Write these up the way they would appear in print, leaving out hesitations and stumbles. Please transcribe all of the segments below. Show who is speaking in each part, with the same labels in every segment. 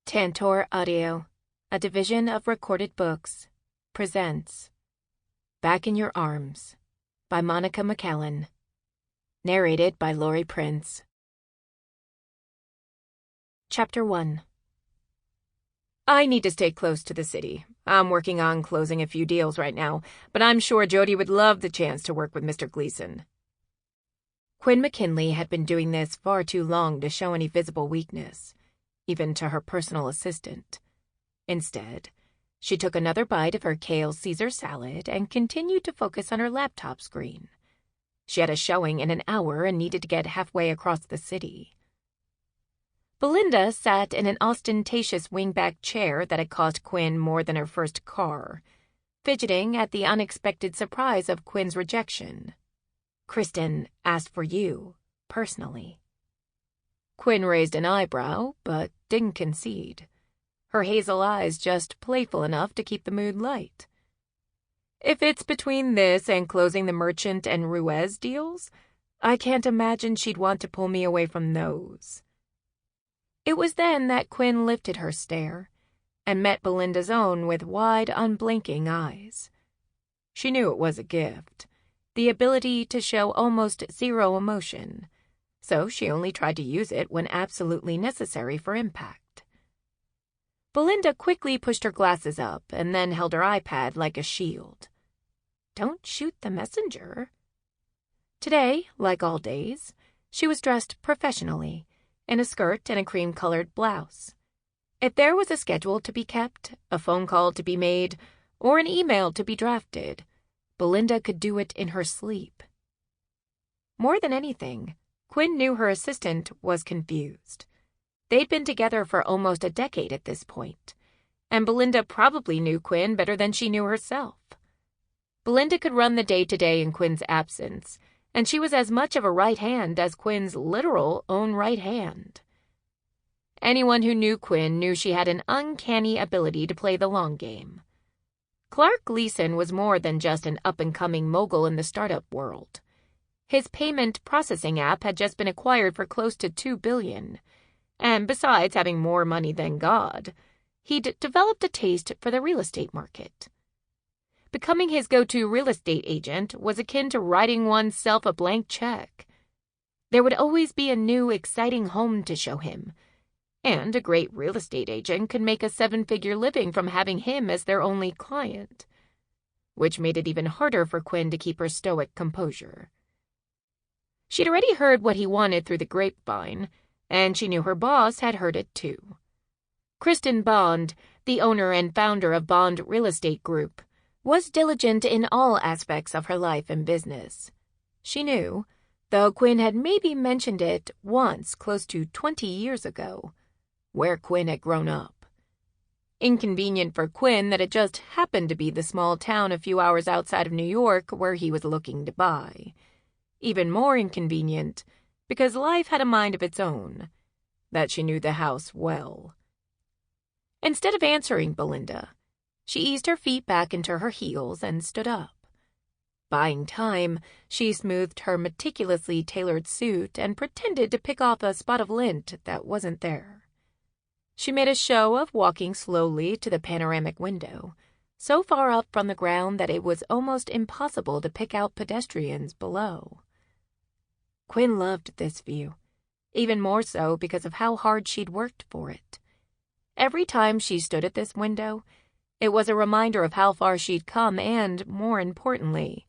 Speaker 1: Tantor Audio, a division of Recorded Books, presents Back in Your Arms by Mccallan. Narrated by Lori Prince. Chapter 1. I need to stay close to the city. I'm working on closing a few deals right now, but I'm sure Jody would love the chance to work with Mr. Gleason. Quinn McKinley had been doing this far too long to show any visible weakness, even to her personal assistant. Instead, she took another bite of her kale Caesar salad and continued to focus on her laptop screen. She had a showing in an hour and needed to get halfway across the city. Belinda sat in an ostentatious wingback chair that had cost Quinn more than her first car, fidgeting at the unexpected surprise of Quinn's rejection. Kristen asked for you, personally. Quinn raised an eyebrow, but didn't concede. Her hazel eyes just playful enough to keep the mood light. If it's between this and closing the Merchant and Ruiz deals, I can't imagine she'd want to pull me away from those. It was then that Quinn lifted her stare and met Belinda's own with wide, unblinking eyes. She knew it was a gift, the ability to show almost zero emotion, so she only tried to use it when absolutely necessary for impact. Belinda quickly pushed her glasses up and then held her iPad like a shield. Don't shoot the messenger. Today, like all days, she was dressed professionally, in a skirt and a cream-colored blouse. If there was a schedule to be kept, a phone call to be made, or an email to be drafted, Belinda could do it in her sleep. More than anything, Quinn knew her assistant was confused. They'd been together for almost a decade at this point, and Belinda probably knew Quinn better than she knew herself. Belinda could run the day-to-day in Quinn's absence, and she was as much of a right hand as Quinn's literal own right hand. Anyone who knew Quinn knew she had an uncanny ability to play the long game. Clark Gleason was more than just an up-and-coming mogul in the startup world. His payment processing app had just been acquired for close to $2 billion, and besides having more money than God, he'd developed a taste for the real estate market. Becoming his go-to real estate agent was akin to writing oneself a blank check. There would always be a new, exciting home to show him, and a great real estate agent could make a seven-figure living from having him as their only client, which made it even harder for Quinn to keep her stoic composure. She'd already heard what he wanted through the grapevine, and she knew her boss had heard it too. Kristen Bond, the owner and founder of Bond Real Estate Group, was diligent in all aspects of her life and business. She knew, though Quinn had maybe mentioned it once close to 20 years ago, where Quinn had grown up. Inconvenient for Quinn that it just happened to be the small town a few hours outside of New York where he was looking to buy. Even more inconvenient, because life had a mind of its own, that she knew the house well. Instead of answering Belinda, she eased her feet back into her heels and stood up. Buying time, she smoothed her meticulously tailored suit and pretended to pick off a spot of lint that wasn't there. She made a show of walking slowly to the panoramic window, so far up from the ground that it was almost impossible to pick out pedestrians below. Quinn loved this view, even more so because of how hard she'd worked for it. Every time she stood at this window, it was a reminder of how far she'd come and, more importantly,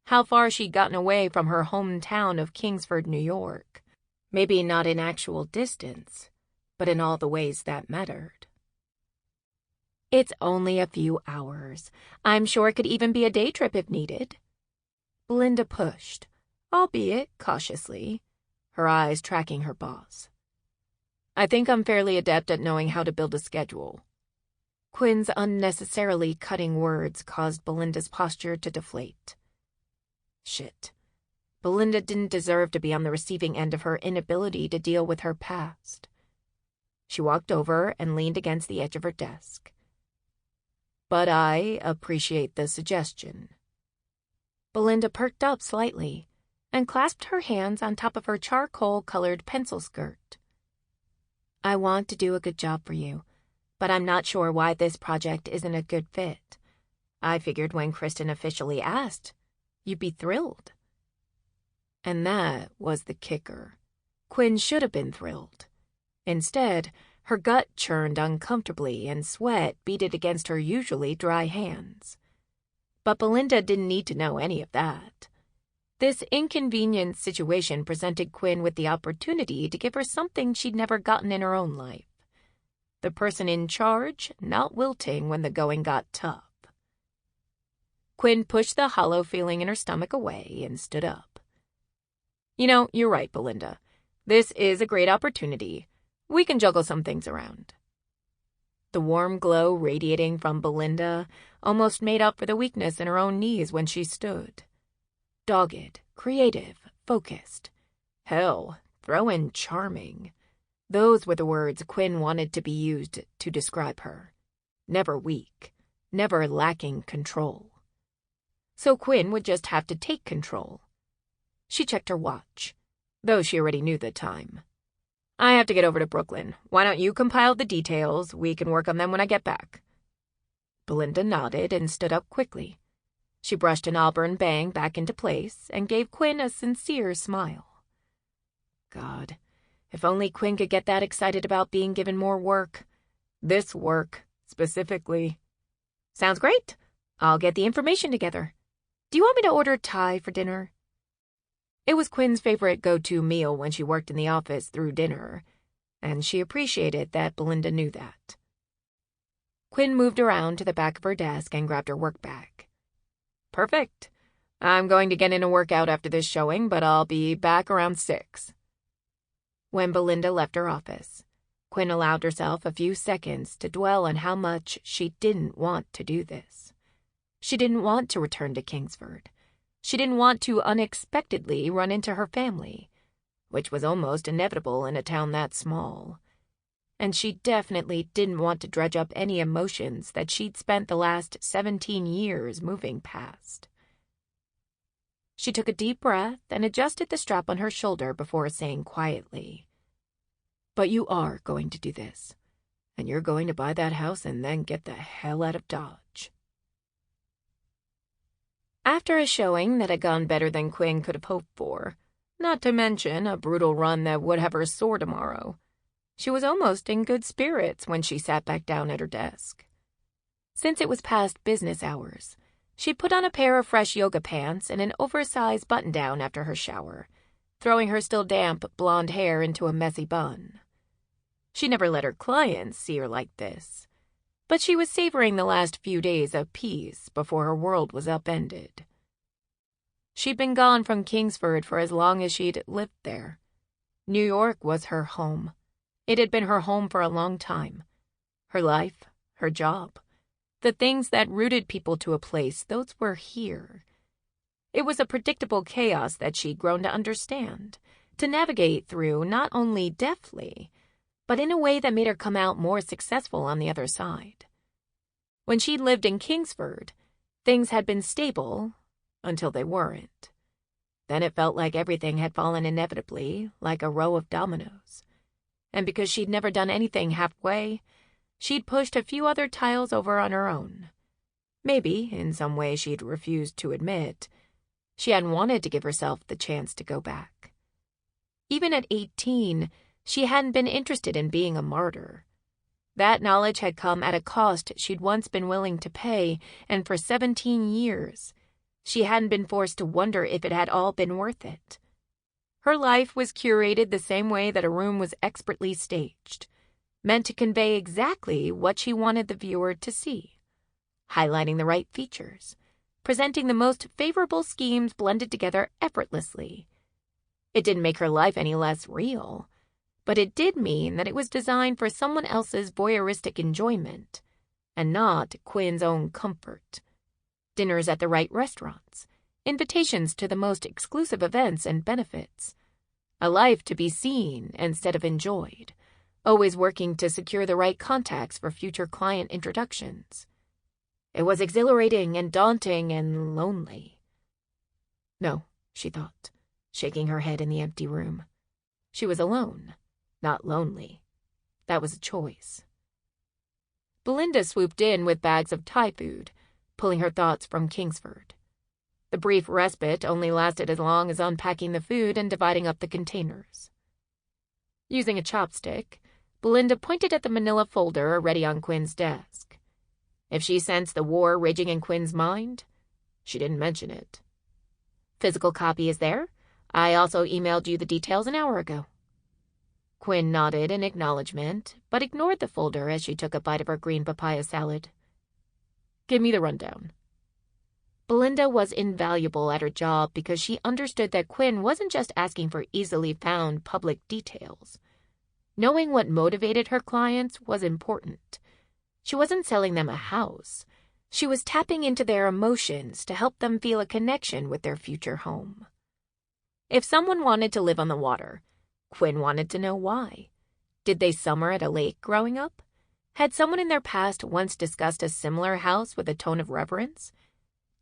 Speaker 1: how far she'd gotten away from her hometown of Kingsford, New York. Maybe not in actual distance, but in all the ways that mattered. It's only a few hours. I'm sure it could even be a day trip if needed. Belinda pushed, albeit cautiously, her eyes tracking her boss. I think I'm fairly adept at knowing how to build a schedule. Quinn's unnecessarily cutting words caused Belinda's posture to deflate. Shit. Belinda didn't deserve to be on the receiving end of her inability to deal with her past. She walked over and leaned against the edge of her desk. But I appreciate the suggestion. Belinda perked up slightly and clasped her hands on top of her charcoal-colored pencil skirt. I want to do a good job for you. but I'm not sure why this project isn't a good fit. I figured when Kristen officially asked, you'd be thrilled." And that was the kicker. Quinn should have been thrilled. Instead, her gut churned uncomfortably and sweat beaded against her usually dry hands. But Belinda didn't need to know any of that. This inconvenient situation presented Quinn with the opportunity to give her something she'd never gotten in her own life. The person in charge not wilting when the going got tough. Quinn pushed the hollow feeling in her stomach away and stood up. "You're right, Belinda. This is a great opportunity. We can juggle some things around." The warm glow radiating from Belinda almost made up for the weakness in her own knees when she stood. Dogged, creative, focused. Hell, throw in charming. Those were the words Quinn wanted to be used to describe her. Never weak, never lacking control. So Quinn would just have to take control. She checked her watch, though she already knew the time. "I have to get over to Brooklyn. Why don't you compile the details? We can work on them when I get back." Belinda nodded and stood up quickly. She brushed an auburn bang back into place and gave Quinn a sincere smile. God, if only Quinn could get that excited about being given more work. This work, specifically. "Sounds great. I'll get the information together. Do you want me to order Thai for dinner?" It was Quinn's favorite go-to meal when she worked in the office through dinner, and she appreciated that Belinda knew that. Quinn moved around to the back of her desk and grabbed her work bag. "Perfect. I'm going to get in a workout after this showing, but I'll be back around 6. When Belinda left her office, Quinn allowed herself a few seconds to dwell on how much she didn't want to do this. She didn't want to return to Kingsford. She didn't want to unexpectedly run into her family, which was almost inevitable in a town that small. And she definitely didn't want to dredge up any emotions that she'd spent the last 17 years moving past. She took a deep breath and adjusted the strap on her shoulder before saying quietly, "But you are going to do this, and you're going to buy that house and then get the hell out of Dodge." After a showing that had gone better than Quinn could have hoped for, not to mention a brutal run that would have her sore tomorrow, she was almost in good spirits when she sat back down at her desk. Since it was past business hours, she put on a pair of fresh yoga pants and an oversized button-down after her shower, throwing her still damp blonde hair into a messy bun. She never let her clients see her like this, but she was savoring the last few days of peace before her world was upended. She'd been gone from Kingsford for as long as she'd lived there. New York was her home. It had been her home for a long time. Her life, her job, the things that rooted people to a place, those were here. It was a predictable chaos that she'd grown to understand, to navigate through not only deftly, but in a way that made her come out more successful on the other side. When she'd lived in Kingsford, things had been stable until they weren't. Then it felt like everything had fallen inevitably, like a row of dominoes. And because she'd never done anything halfway, she'd pushed a few other tiles over on her own. Maybe, in some way she'd refused to admit, she hadn't wanted to give herself the chance to go back. Even at 18, she hadn't been interested in being a martyr. That knowledge had come at a cost she'd once been willing to pay, and for 17 years, she hadn't been forced to wonder if it had all been worth it. Her life was curated the same way that a room was expertly staged, meant to convey exactly what she wanted the viewer to see, highlighting the right features, presenting the most favorable schemes blended together effortlessly. It didn't make her life any less real, but it did mean that it was designed for someone else's voyeuristic enjoyment, and not Quinn's own comfort. Dinners at the right restaurants, invitations to the most exclusive events and benefits, a life to be seen instead of enjoyed, always working to secure the right contacts for future client introductions. It was exhilarating and daunting and lonely. No, she thought, shaking her head in the empty room. She was alone, not lonely. That was a choice. Belinda swooped in with bags of Thai food, pulling her thoughts from Kingsford. The brief respite only lasted as long as unpacking the food and dividing up the containers. Using a chopstick, Belinda pointed at the manila folder already on Quinn's desk. If she sensed the war raging in Quinn's mind, she didn't mention it. Physical copy is there. I also emailed you the details an hour ago. Quinn nodded in acknowledgement, but ignored the folder as she took a bite of her green papaya salad. Give me the rundown. Belinda was invaluable at her job because she understood that Quinn wasn't just asking for easily found public details. Knowing what motivated her clients was important. She wasn't selling them a house. She was tapping into their emotions to help them feel a connection with their future home. If someone wanted to live on the water, Quinn wanted to know why. Did they summer at a lake growing up? Had someone in their past once discussed a similar house with a tone of reverence?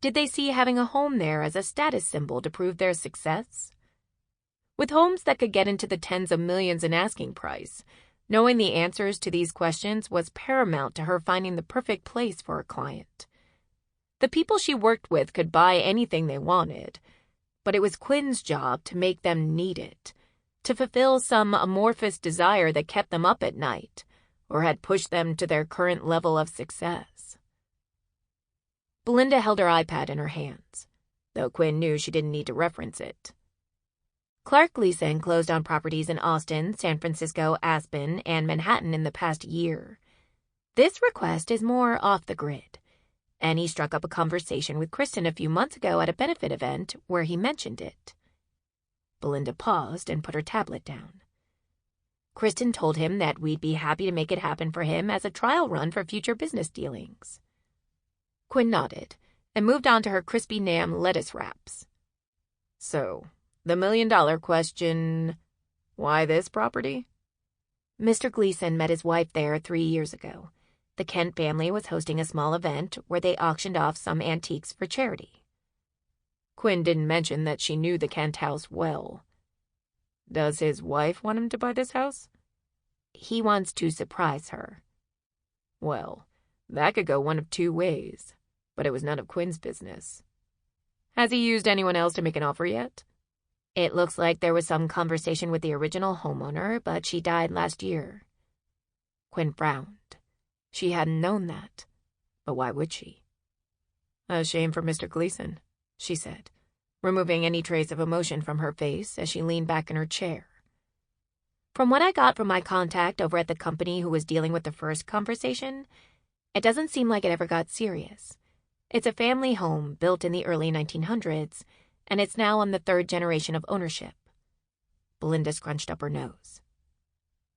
Speaker 1: Did they see having a home there as a status symbol to prove their success? With homes that could get into the tens of millions in asking price, knowing the answers to these questions was paramount to her finding the perfect place for her client. The people she worked with could buy anything they wanted, but it was Quinn's job to make them need it, to fulfill some amorphous desire that kept them up at night or had pushed them to their current level of success. Belinda held her iPad in her hands, though Quinn knew she didn't need to reference it. Clark Gleason closed on properties in Austin, San Francisco, Aspen, and Manhattan in the past year. This request is more off the grid, and he struck up a conversation with Kristen a few months ago at a benefit event where he mentioned it. Belinda paused and put her tablet down. Kristen told him that we'd be happy to make it happen for him as a trial run for future business dealings. Quinn nodded and moved on to her crispy Nam lettuce wraps. So, the million-dollar question, why this property? Mr. Gleason met his wife there 3 years ago. The Kent family was hosting a small event where they auctioned off some antiques for charity. Quinn didn't mention that she knew the Kent house well. Does his wife want him to buy this house? He wants to surprise her. Well, that could go one of two ways, but it was none of Quinn's business. Has he used anyone else to make an offer yet? It looks like there was some conversation with the original homeowner, but she died last year. Quinn frowned. She hadn't known that, but why would she? A shame for Mr. Gleason, she said, removing any trace of emotion from her face as she leaned back in her chair. From what I got from my contact over at the company who was dealing with the first conversation, it doesn't seem like it ever got serious. It's a family home built in the early 1900s, and it's now on the 3rd generation of ownership. Belinda scrunched up her nose.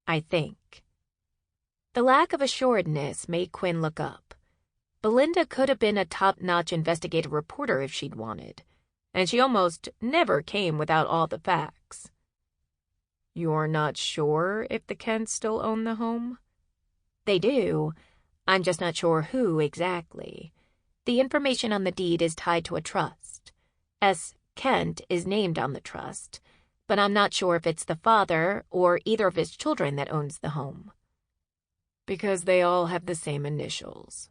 Speaker 1: I think. The lack of assuredness made Quinn look up. Belinda could have been a top-notch investigative reporter if she'd wanted, and she almost never came without all the facts. You're not sure if the Kents still own the home? They do. I'm just not sure who exactly. The information on the deed is tied to a trust. S. Kent is named on the trust, but I'm not sure if it's the father or either of his children that owns the home. Because they all have the same initials,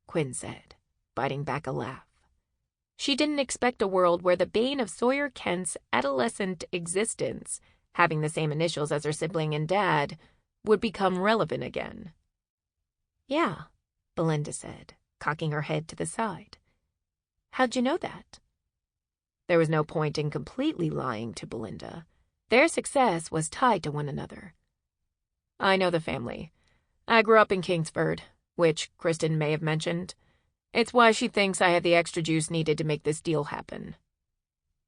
Speaker 1: Quinn said, biting back a laugh. She didn't expect a world where the bane of Sawyer Kent's adolescent existence, having the same initials as her sibling and dad, would become relevant again. Yeah, Belinda said, cocking her head to the side. How'd you know that? There was no point in completely lying to Belinda. Their success was tied to one another. I know the family. I grew up in Kingsford, which Kristen may have mentioned. It's why she thinks I had the extra juice needed to make this deal happen.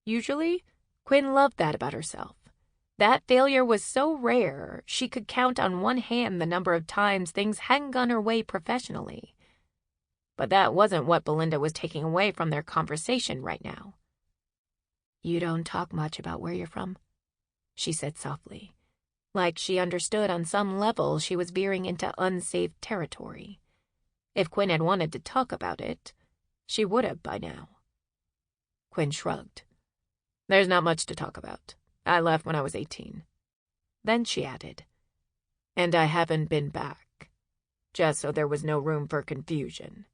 Speaker 1: Usually, Quinn loved that about herself. That failure was so rare, she could count on one hand the number of times things hadn't gone her way professionally. But that wasn't what Belinda was taking away from their conversation right now. You don't talk much about where you're from, she said softly, like she understood on some level she was veering into unsafe territory. If Quinn had wanted to talk about it, she would have by now. Quinn shrugged. There's not much to talk about. I left when I was 18. Then she added, and I haven't been back. just so there was no room for confusion.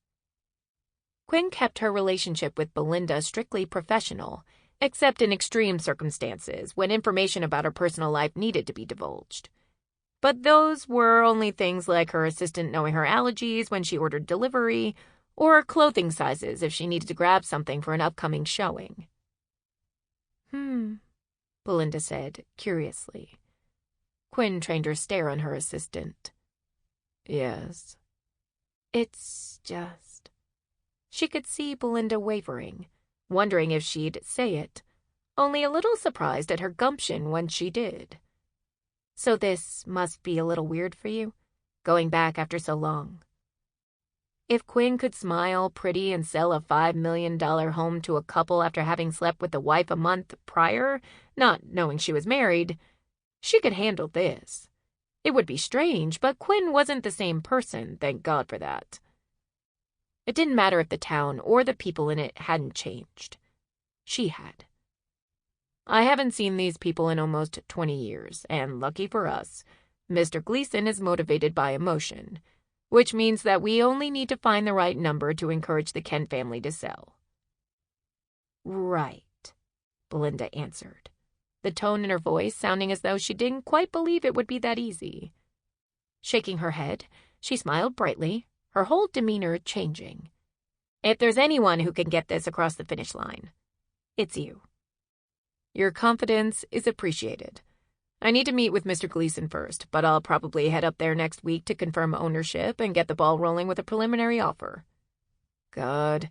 Speaker 1: Quinn kept her relationship with Belinda strictly professional, except in extreme circumstances when information about her personal life needed to be divulged. But those were only things like her assistant knowing her allergies when she ordered delivery, or clothing sizes if she needed to grab something for an upcoming showing. Belinda said, curiously. Quinn trained her stare on her assistant. Yes. It's just... She could see Belinda wavering, wondering if she'd say it, only a little surprised at her gumption when she did. So this must be a little weird for you, going back after so long. If Quinn could smile pretty and sell a $5 million home to a couple after having slept with the wife a month prior, not knowing she was married, she could handle this. It would be strange, but Quinn wasn't the same person, thank God for that. It didn't matter if the town or the people in it hadn't changed. She had. I haven't seen these people in almost 20 years, and lucky for us, Mr. Gleason is motivated by emotion, which means that we only need to find the right number to encourage the Kent family to sell. Right, Belinda answered, the tone in her voice sounding as though she didn't quite believe it would be that easy. Shaking her head, she smiled brightly, her whole demeanor changing. If there's anyone who can get this across the finish line, it's you. Your confidence is appreciated. I need to meet with Mr. Gleason first, but I'll probably head up there next week to confirm ownership and get the ball rolling with a preliminary offer. God,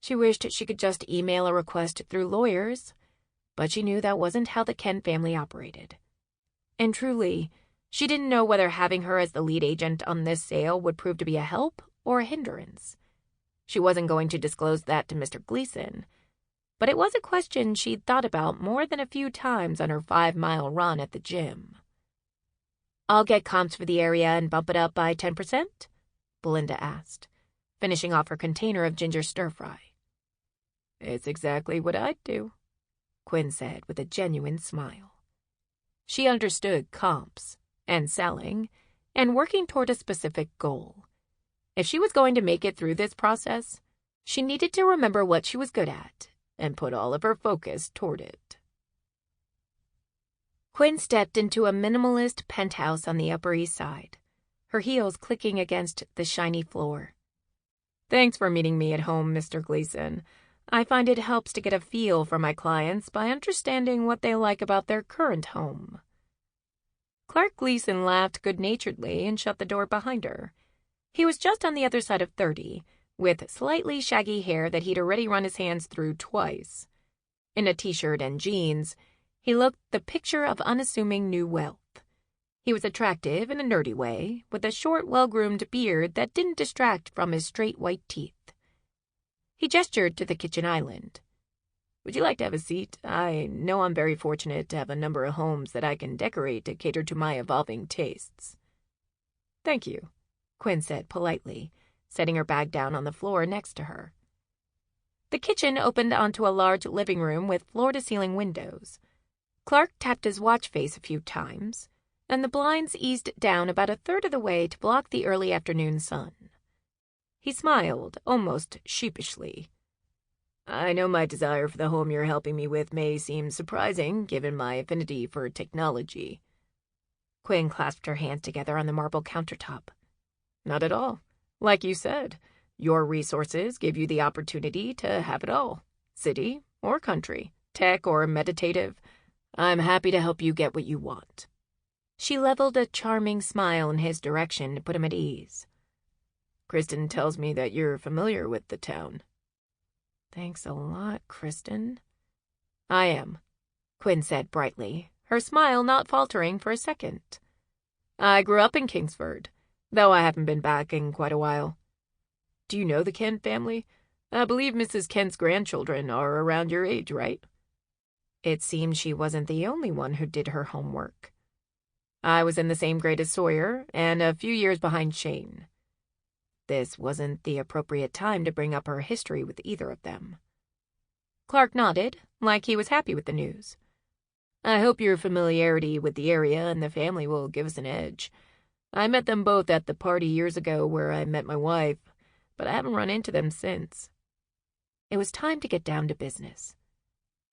Speaker 1: she wished she could just email a request through lawyers, but she knew that wasn't how the Kent family operated. And truly, she didn't know whether having her as the lead agent on this sale would prove to be a help or a hindrance. She wasn't going to disclose that to Mr. Gleason, but it was a question she'd thought about more than a few times on her 5-mile run at the gym. I'll get comps for the area and bump it up by 10%? Belinda asked, finishing off her container of ginger stir-fry. It's exactly what I'd do, Quinn said with a genuine smile. She understood comps and selling and working toward a specific goal. If she was going to make it through this process, she needed to remember what she was good at and put all of her focus toward it. Quinn stepped into a minimalist penthouse on the Upper East Side, her heels clicking against the shiny floor. Thanks for meeting me at home, Mr. Gleason. I find it helps to get a feel for my clients by understanding what they like about their current home. Clark Gleason laughed good-naturedly and shut the door behind her. He was just on the other side of 30, with slightly shaggy hair that he'd already run his hands through twice. In a t-shirt and jeans, he looked the picture of unassuming new wealth. He was attractive in a nerdy way, with a short, well-groomed beard that didn't distract from his straight white teeth. He gestured to the kitchen island. Would you like to have a seat? I know I'm very fortunate to have a number of homes that I can decorate to cater to my evolving tastes. Thank you, Quinn said politely, setting her bag down on the floor next to her. The kitchen opened onto a large living room with floor-to-ceiling windows. Clark tapped his watch face a few times, and the blinds eased down about a third of the way to block the early afternoon sun. He smiled, almost sheepishly. I know my desire for the home you're helping me with may seem surprising, given my affinity for technology. Quinn clasped her hands together on the marble countertop. Not at all. Like you said, your resources give you the opportunity to have it all. City or country, tech or meditative. I'm happy to help you get what you want. She leveled a charming smile in his direction to put him at ease. Kristen tells me that you're familiar with the town. Thanks a lot, Kristen. I am, Quinn said brightly, her smile not faltering for a second. I grew up in Kingsford, though I haven't been back in quite a while. Do you know the Kent family? I believe Mrs. Kent's grandchildren are around your age, right? It seemed she wasn't the only one who did her homework. I was in the same grade as Sawyer, and a few years behind Shane. This wasn't the appropriate time to bring up her history with either of them. Clark nodded, like he was happy with the news. I hope your familiarity with the area and the family will give us an edge. I met them both at the party years ago where I met my wife, but I haven't run into them since." It was time to get down to business.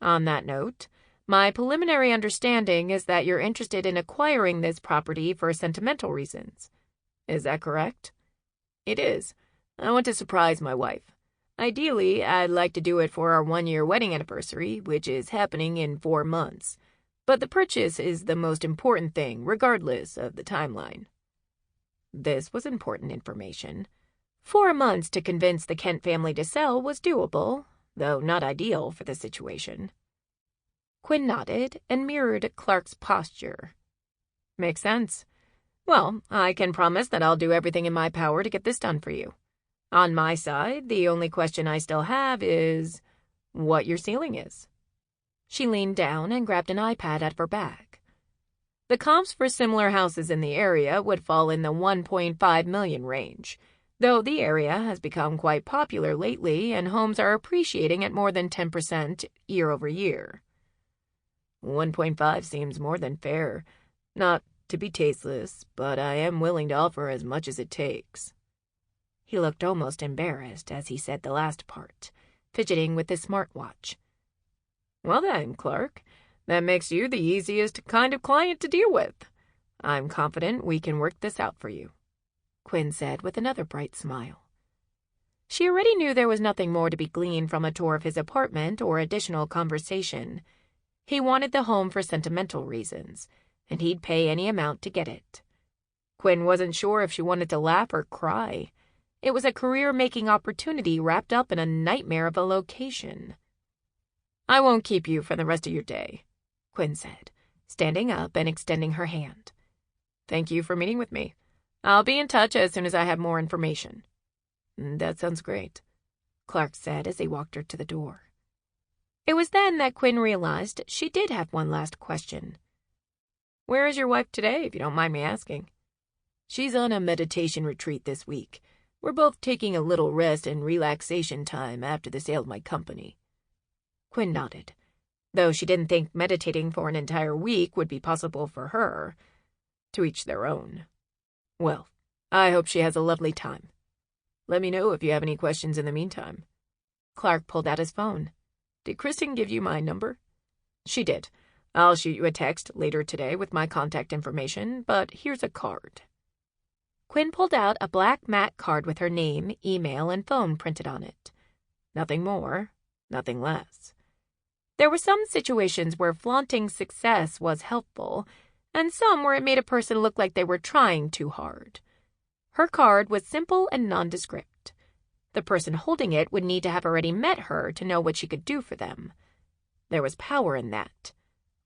Speaker 1: "On that note, my preliminary understanding is that you're interested in acquiring this property for sentimental reasons. Is that correct?" "It is. I want to surprise my wife. Ideally, I'd like to do it for our 1-year wedding anniversary, which is happening in 4 months. But the purchase is the most important thing, regardless of the timeline." This was important information. 4 months to convince the Kent family to sell was doable, though not ideal for the situation. Quinn nodded and mirrored Clark's posture. "Makes sense. Well, I can promise that I'll do everything in my power to get this done for you. On my side, the only question I still have is what your ceiling is." She leaned down and grabbed an iPad out of her bag. The comps for similar houses in the area would fall in the 1.5 million range, though the area has become quite popular lately and homes are appreciating at more than 10% year over year. 1.5 seems more than fair. Not to be tasteless, but I am willing to offer as much as it takes." He looked almost embarrassed as he said the last part, fidgeting with his smartwatch. "Well then, Clark, that makes you the easiest kind of client to deal with. I'm confident we can work this out for you," Quinn said with another bright smile. She already knew there was nothing more to be gleaned from a tour of his apartment or additional conversation. He wanted the home for sentimental reasons, and he'd pay any amount to get it. Quinn wasn't sure if she wanted to laugh or cry. It was a career-making opportunity wrapped up in a nightmare of a location. "I won't keep you for the rest of your day," Quinn said, standing up and extending her hand. "Thank you for meeting with me. I'll be in touch as soon as I have more information." "That sounds great," Clark said as he walked her to the door. It was then that Quinn realized she did have one last question. "Where is your wife today, if you don't mind me asking?" "She's on a meditation retreat this week. We're both taking a little rest and relaxation time after the sale of my company." Quinn nodded, though she didn't think meditating for an entire week would be possible for her. To each their own. "Well, I hope she has a lovely time. Let me know if you have any questions in the meantime." Clark pulled out his phone. "Did Kristen give you my number?" "She did. I'll shoot you a text later today with my contact information, but here's a card." Quinn pulled out a black matte card with her name, email, and phone printed on it. Nothing more, nothing less. There were some situations where flaunting success was helpful, and some where it made a person look like they were trying too hard. Her card was simple and nondescript. The person holding it would need to have already met her to know what she could do for them. There was power in that,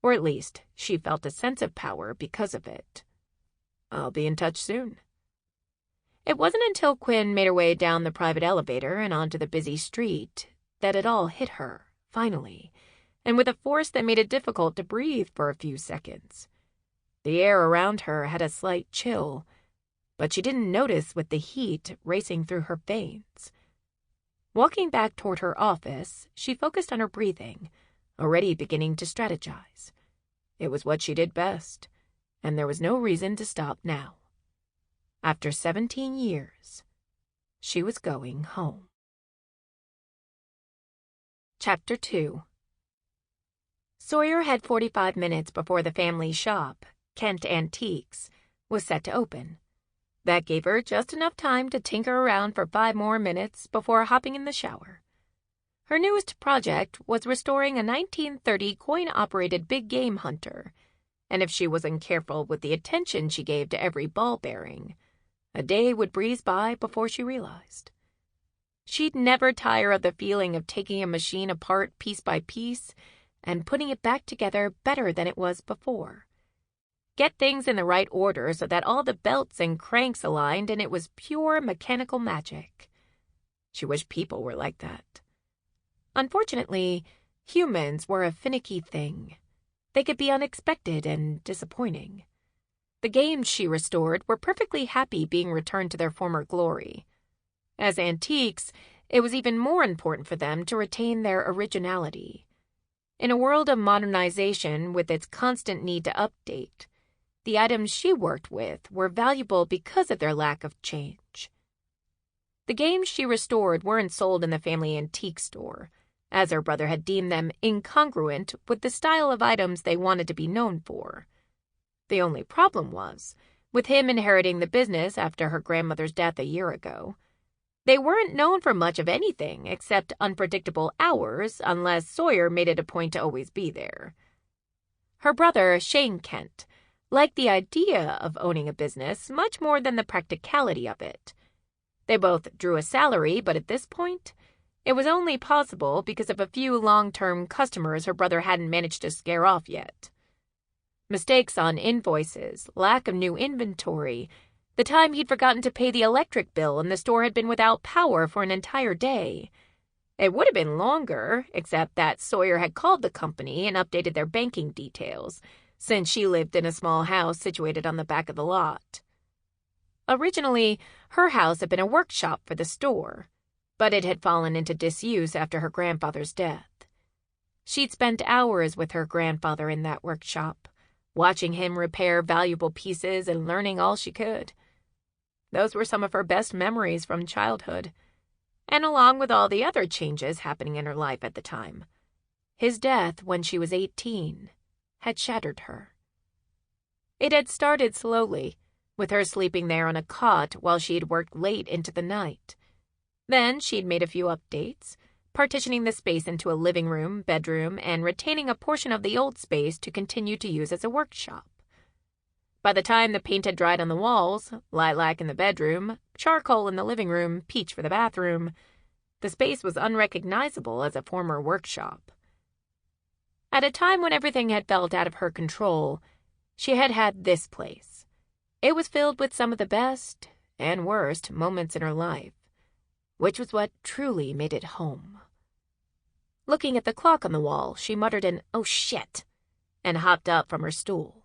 Speaker 1: or at least she felt a sense of power because of it. "I'll be in touch soon." It wasn't until Quinn made her way down the private elevator and onto the busy street that it all hit her, finally, and with a force that made it difficult to breathe for a few seconds. The air around her had a slight chill, but she didn't notice with the heat racing through her veins. Walking back toward her office, she focused on her breathing, already beginning to strategize. It was what she did best, and there was no reason to stop now. After 17 years, she was going home. Chapter 2. Sawyer had 45 minutes before the family shop, Kent Antiques, was set to open. That gave her just enough time to tinker around for 5 more minutes before hopping in the shower. Her newest project was restoring a 1930 coin-operated big game hunter, and if she wasn't careful with the attention she gave to every ball bearing, a day would breeze by before she realized. She'd never tire of the feeling of taking a machine apart piece by piece and putting it back together better than it was before. Get things in the right order so that all the belts and cranks aligned and it was pure mechanical magic. She wished people were like that. Unfortunately, humans were a finicky thing. They could be unexpected and disappointing. The games she restored were perfectly happy being returned to their former glory. As antiques, it was even more important for them to retain their originality. In a world of modernization with its constant need to update, The items she worked with were valuable because of their lack of change. The games she restored weren't sold in the family antique store, as her brother had deemed them incongruent with the style of items they wanted to be known for. The only problem was, with him inheriting the business after her grandmother's death a year ago, they weren't known for much of anything except unpredictable hours unless Sawyer made it a point to always be there. Her brother, Sawyer Kent, liked the idea of owning a business much more than the practicality of it. They both drew a salary, but at this point, it was only possible because of a few long-term customers her brother hadn't managed to scare off yet. Mistakes on invoices, lack of new inventory, the time he'd forgotten to pay the electric bill and the store had been without power for an entire day. It would have been longer, except that Sawyer had called the company and updated their banking details, since she lived in a small house situated on the back of the lot. Originally, her house had been a workshop for the store, but it had fallen into disuse after her grandfather's death. She'd spent hours with her grandfather in that workshop, watching him repair valuable pieces and learning all she could. Those were some of her best memories from childhood, and along with all the other changes happening in her life at the time, his death when she was 18 had shattered her. It had started slowly, with her sleeping there on a cot while she'd worked late into the night. Then she'd made a few updates, partitioning the space into a living room, bedroom, and retaining a portion of the old space to continue to use as a workshop. By the time the paint had dried on the walls, lilac in the bedroom, charcoal in the living room, peach for the bathroom, the space was unrecognizable as a former workshop. At a time when everything had felt out of her control, she had had this place. It was filled with some of the best and worst moments in her life, which was what truly made it home. Looking at the clock on the wall, she muttered an "oh shit," and hopped up from her stool.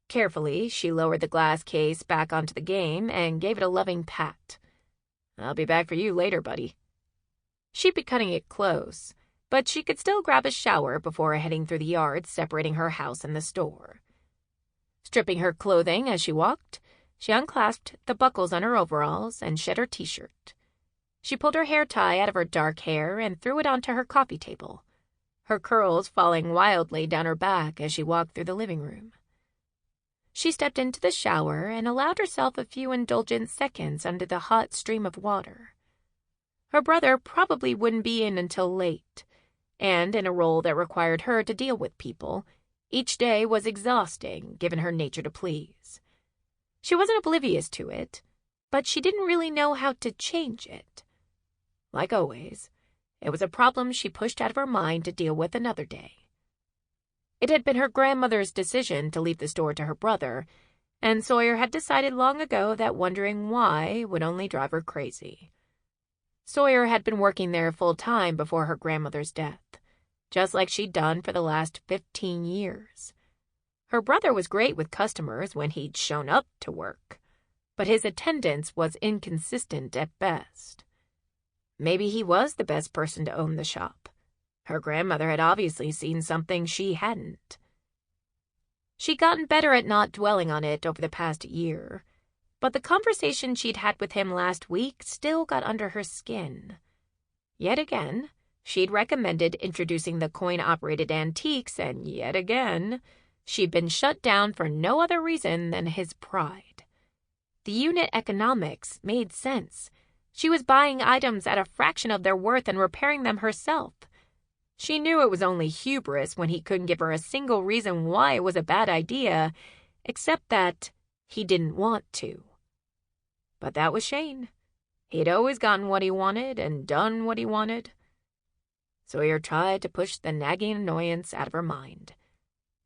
Speaker 1: Carefully, she lowered the glass case back onto the game and gave it a loving pat. "I'll be back for you later, buddy." She'd be cutting it close, but she could still grab a shower before heading through the yard separating her house and the store. Stripping her clothing as she walked, she unclasped the buckles on her overalls and shed her t-shirt. She pulled her hair tie out of her dark hair and threw it onto her coffee table, her curls falling wildly down her back as she walked through the living room. She stepped into the shower and allowed herself a few indulgent seconds under the hot stream of water. Her brother probably wouldn't be in until late, and in a role that required her to deal with people, each day was exhausting, given her nature to please. She wasn't oblivious to it, but she didn't really know how to change it. Like always, it was a problem she pushed out of her mind to deal with another day. It had been her grandmother's decision to leave the store to her brother, and Sawyer had decided long ago that wondering why would only drive her crazy. Sawyer had been working there full-time before her grandmother's death, just like she'd done for the last 15 years. Her brother was great with customers when he'd shown up to work, but his attendance was inconsistent at best. Maybe he was the best person to own the shop. Her grandmother had obviously seen something she hadn't. She'd gotten better at not dwelling on it over the past year, but the conversation she'd had with him last week still got under her skin. Yet again, she'd recommended introducing the coin-operated antiques, and yet again, she'd been shut down for no other reason than his pride. The unit economics made sense. She was buying items at a fraction of their worth and repairing them herself. She knew it was only hubris when he couldn't give her a single reason why it was a bad idea, except that he didn't want to. But that was Shane. He'd always gotten what he wanted and done what he wanted. Sawyer tried to push the nagging annoyance out of her mind,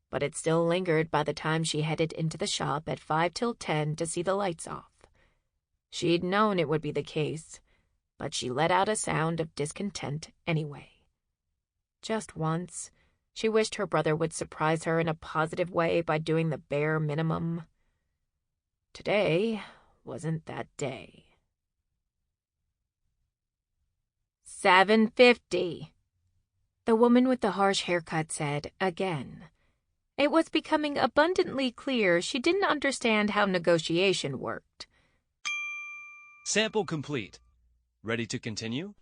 Speaker 1: but it still lingered by the time she headed into the shop at 5 till 10 to see the lights off. She'd known it would be the case, but she let out a sound of discontent anyway. Just once, she wished her brother would surprise her in a positive way by doing the bare minimum. Today wasn't that day. 7:50, the woman with the harsh haircut said again. It was becoming abundantly clear she didn't understand how negotiation worked.
Speaker 2: Sample complete. Ready to continue?